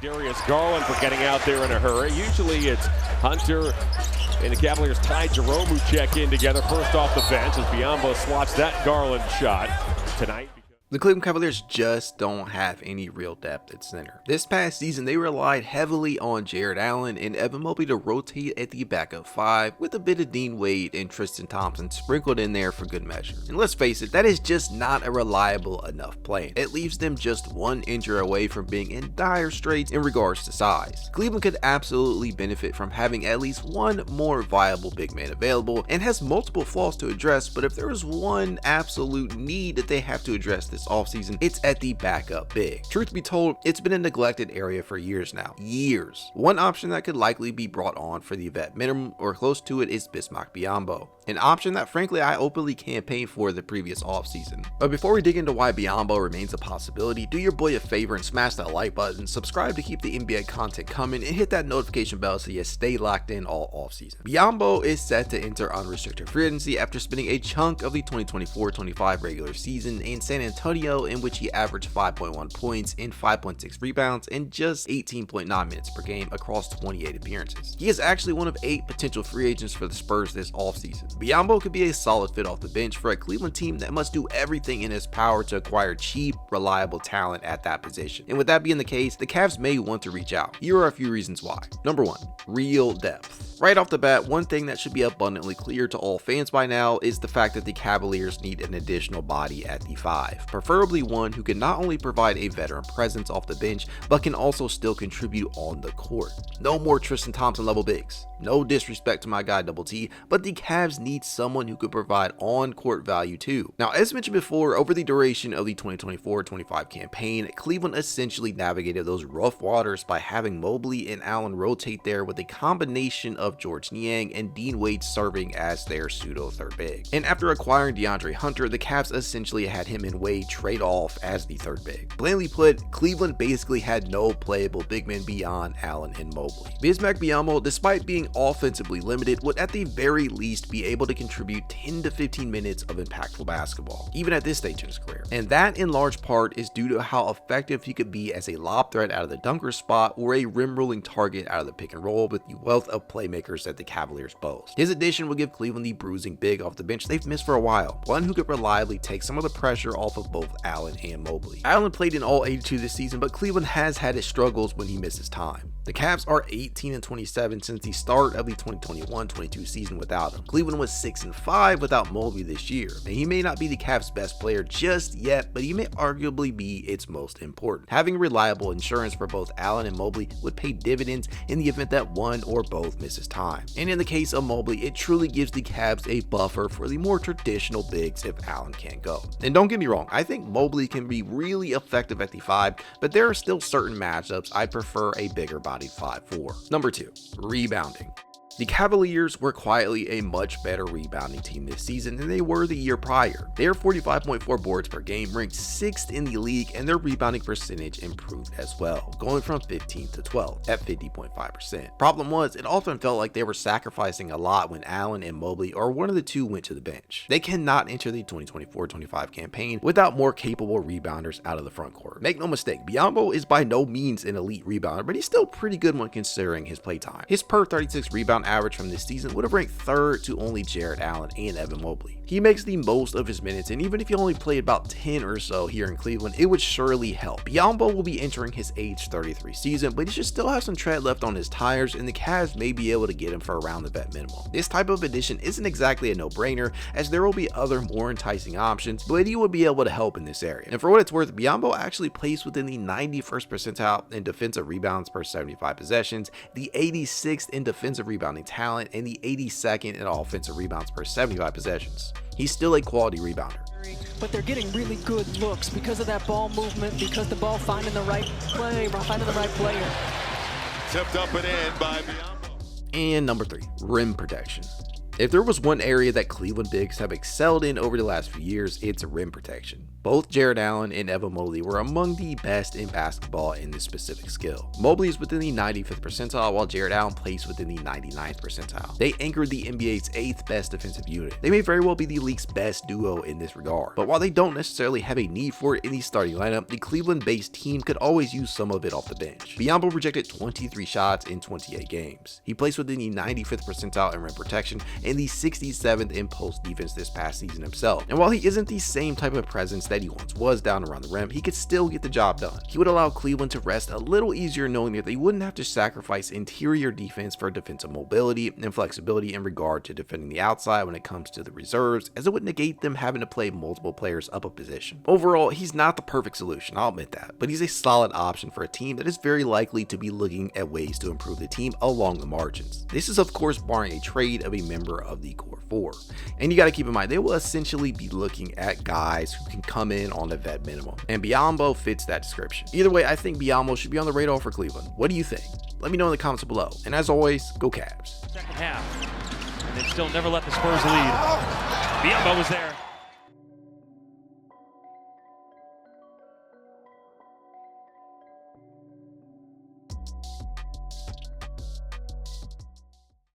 Darius Garland for getting out there in a hurry. Usually it's Hunter and the Cavaliers tied Jerome who check in together first off the bench as Biyombo swats that Garland shot tonight. The Cleveland Cavaliers just don't have any real depth at center. This past season, they relied heavily on Jarrett Allen and Evan Mobley to rotate at the backup five, with a bit of Dean Wade and Tristan Thompson sprinkled in there for good measure. And let's face it, that is just not a reliable enough plan. It leaves them just one injury away from being in dire straits in regards to size. Cleveland could absolutely benefit from having at least one more viable big man available, and has multiple flaws to address, but if there is one absolute need that they have to address this offseason, it's at the backup big. Truth be told, it's been a neglected area for years now. Years. One option that could likely be brought on for the vet minimum or close to it is Bismack Biyombo, an option that frankly I openly campaigned for the previous offseason. But before we dig into why Biyombo remains a possibility, do your boy a favor and smash that like button, subscribe to keep the NBA content coming, and hit that notification bell so you stay locked in all offseason. Biyombo is set to enter unrestricted free agency after spending a chunk of the 2024-25 regular season in San Antonio, in which he averaged 5.1 points and 5.6 rebounds and just 18.9 minutes per game across 28 appearances. He is actually one of 8 potential free agents for the Spurs this offseason. Biyombo could be a solid fit off the bench for a Cleveland team that must do everything in its power to acquire cheap, reliable talent at that position. And with that being the case, the Cavs may want to reach out. Here are a few reasons why. Number 1, real depth. Right off the bat, one thing that should be abundantly clear to all fans by now is the fact that the Cavaliers need an additional body at the 5, preferably one who can not only provide a veteran presence off the bench, but can also still contribute on the court. No more Tristan Thompson level bigs. No disrespect to my guy Double T, but the Cavs need someone who could provide on-court value too. Now, as mentioned before, over the duration of the 2024-25 campaign, Cleveland essentially navigated those rough waters by having Mobley and Allen rotate there with a combination of George Niang and Dean Wade serving as their pseudo third big. And after acquiring DeAndre Hunter, the Cavs essentially had him and Wade trade off as the third big. Plainly put, Cleveland basically had no playable big men beyond Allen and Mobley. Bismack Biyombo, despite being offensively limited, would at the very least be able to contribute 10 to 15 minutes of impactful basketball, even at this stage in his career. And that in large part is due to how effective he could be as a lob threat out of the dunker spot or a rim rolling target out of the pick and roll with the wealth of playmakers that the Cavaliers boast. His addition would give Cleveland the bruising big off the bench they've missed for a while, one who could reliably take some of the pressure off of both Allen and Mobley. Allen played in all 82 this season, but Cleveland has had its struggles when he misses time. The Cavs are 18-27 since the start of the 2021-22 season without him. Cleveland was 6-5 without Mobley this year, and he may not be the Cavs' best player just yet, but he may arguably be its most important. Having reliable insurance for both Allen and Mobley would pay dividends in the event that one or both misses time. And in the case of Mobley, it truly gives the Cavs a buffer for the more traditional bigs if Allen can't go. And don't get me wrong, I think Mobley can be really effective at the 5, but there are still certain matchups I prefer a bigger bodied 5 for. Number 2, rebounding. The Cavaliers were quietly a much better rebounding team this season than they were the year prior. Their 45.4 boards per game ranked 6th in the league, and their rebounding percentage improved as well, going from 15th to 12th at 50.5%. Problem was, it often felt like they were sacrificing a lot when Allen and Mobley or one of the two went to the bench. They cannot enter the 2024-25 campaign without more capable rebounders out of the front court. Make no mistake, Biyombo is by no means an elite rebounder, but he's still pretty good when considering his playtime. His per 36 rebound average from this season would have ranked 3rd to only Jarrett Allen and Evan Mobley. He makes the most of his minutes, and even if he only played about 10 or so here in Cleveland, it would surely help. Biyombo will be entering his age 33 season, but he should still have some tread left on his tires, and the Cavs may be able to get him for around the vet minimum. This type of addition isn't exactly a no-brainer, as there will be other more enticing options, but he would be able to help in this area. And for what it's worth, Biyombo actually placed within the 91st percentile in defensive rebounds per 75 possessions, the 86th in defensive rebounding talent, and the 82nd in offensive rebounds per 75 possessions. He's still a quality rebounder. But they're getting really good looks because of that ball movement, because the ball finding the right play, finding the right player. Tipped up and in by Biyombo. And number 3, rim protection. If there was one area that Cleveland bigs have excelled in over the last few years, it's rim protection. Both Jarrett Allen and Mobley were among the best in basketball in this specific skill. Mobley is within the 95th percentile, while Jarrett Allen plays within the 99th percentile. They anchored the NBA's 8th best defensive unit. They may very well be the league's best duo in this regard. But while they don't necessarily have a need for it in the starting lineup, the Cleveland-based team could always use some of it off the bench. Biyombo projected 23 shots in 28 games. He placed within the 95th percentile in rim protection and the 67th in post defense this past season himself. And while he isn't the same type of presence that he once was down around the rim, he could still get the job done. He would allow Cleveland to rest a little easier knowing that they wouldn't have to sacrifice interior defense for defensive mobility and flexibility in regard to defending the outside when it comes to the reserves, as it would negate them having to play multiple players up a position. Overall, he's not the perfect solution, I'll admit that, but he's a solid option for a team that is very likely to be looking at ways to improve the team along the margins. This is of course barring a trade of a member of the core four. And you got to keep in mind, they will essentially be looking at guys who can come in on the vet minimum, and Biyombo fits that description. Either way, I think Biyombo should be on the radar for Cleveland. What do you think? Let me know in the comments below. And as always, go Cavs. Second half, and they still never let the Spurs lead. Biyombo was there.